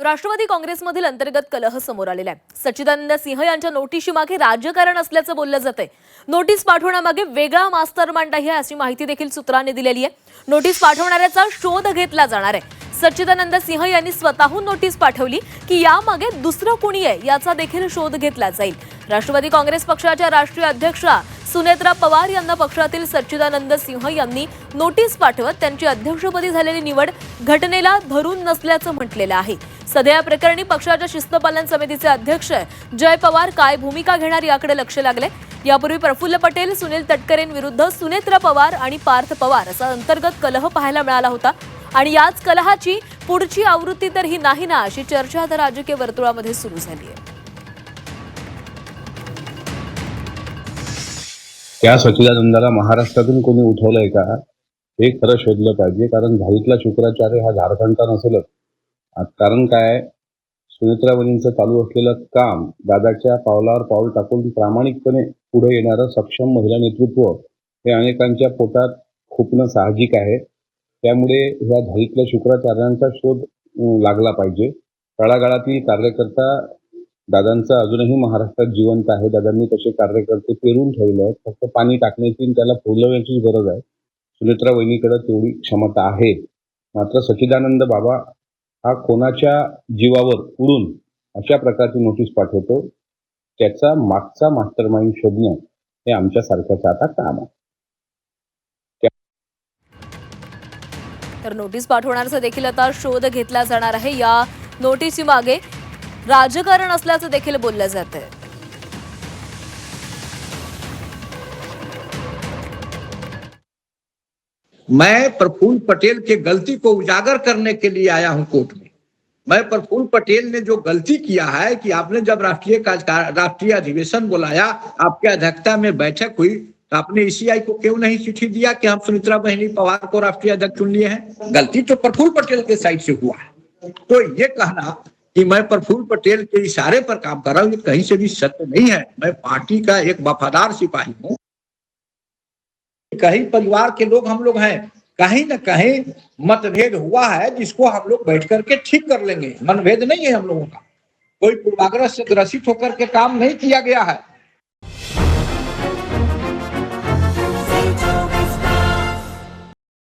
राष्ट्रवादी काँग्रेसमधील अंतर्गत कलह समोर आलेला आहे। सच्चिदानंद सिंह यांच्या नोटीशीमागे राजकारण असल्याचं बोललं जातंय। नोटीस पाठवण्यामागे वेगळा मास्टरमाइंड आहे अशी माहिती देखील सूत्रांनी दिलेली आहे। नोटीस पाठवणाऱ्याचा शोध घेतला जाणार आहे। सच्चिदानंद सिंह यांनी स्वतःहून नोटीस पाठवली की यामागे दुसरं कोणी आहे याचा देखील शोध घेतला जाईल। राष्ट्रवादी काँग्रेस पक्षाच्या राष्ट्रीय अध्यक्षा सुनेत्रा पवार यांना पक्षातील सच्चिदानंद सिंह यांनी नोटीस पाठवत त्यांची अध्यक्षपदी झालेली निवड घटनेला धरून नसल्याचं म्हटलेलं आहे। सध्या या प्रकरणी पक्षाच्या शिस्तपालन समितीचे अध्यक्ष जय पवार काय भूमिका घेणार याकडे लक्ष लागले। यापूर्वी प्रफुल्ल पटेल, सुनील तटकरेंविरुद्ध सुनेत्रा पवार आणि पार्थ पवार असा अंतर्गत कलह पाहायला मिळाला होता आणि याच कलहाची पुढची आवृत्ती तर ही नाही ना अशी चर्चा आता राजकीय वर्तुळामध्ये सुरू झाली आहे। त्या सच्चिदानंदाला महाराष्ट्रातून कोणी उठवलंय का हे खरं शोधलं पाहिजे, कारण दहावीतला शुक्राचार्य हा झारखंडचा नसेलच। कारण काय, सुनेत्रा वहिनींचं चालू असलेलं काम, दादाच्या पावलावर पाऊल टाकून प्रामाणिकपणे पुढे येणारं सक्षम महिला नेतृत्व हे अनेकांच्या पोटात खुपणं साहजिक आहे। त्यामुळे ह्या दहावीतल्या शुक्राचार्यांचा शोध लागला पाहिजे। तळागाळातील कार्यकर्ता दादांचा अजूनही महाराष्ट्रात जिवंत आहे। दादांनी तसे कार्यकर्ते पेरून ठेवले आहेत, फक्त पाणी टाकण्याची आणि त्याला फुलवण्याची गरज आहे। सुनेत्रा वहिनीकडे तेवढी क्षमता आहे। मात्र सच्चिदानंद बाबा हा कोणाच्या जीवावर उडून अशा प्रकारची नोटीस पाठवतो, त्याचा मागचा मास्टरमाइंड शोधणं हे आमच्या सारख्याचं आता काम आहे। तर नोटीस पाठवणाऱ्याचा देखील आता शोध घेतला जाणार आहे। या नोटीसी मागे राजकारण असल्याचं देखील बोललं जातंय। मैं प्रफुल्ल पटेल के गलती को उजागर करने के लिए आया हूं कोर्ट में। मैं प्रफुल्ल पटेल ने जो गलती किया है कि आपने जब राष्ट्रीय अधिवेशन बुलाया, आपके अध्यक्षता में बैठक हुई, तो आपने ईसीआई को क्यों नहीं चिट्ठी दिया कि हम सुनेत्रा बहनी पवार को राष्ट्रीय अध्यक्ष चुन लिए हैं? गलती तो प्रफुल्ल पटेल के साइड से हुआ है। तो ये कहना कि मैं प्रफुल्ल पटेल के इशारे पर काम कर रहा हूं, ये कहीं से भी सत्य नहीं है। मैं पार्टी का एक वफादार सिपाही हूं। कहीं परिवार के लोग हम लोग हैं, कहीं न कहीं मतभेद हुआ है जिसको हम लोग बैठ करके ठीक कर लेंगे। मनभेद नहीं है हम लोगों का, कोई पूर्वाग्रह से ग्रसित होकर के काम नहीं किया गया है।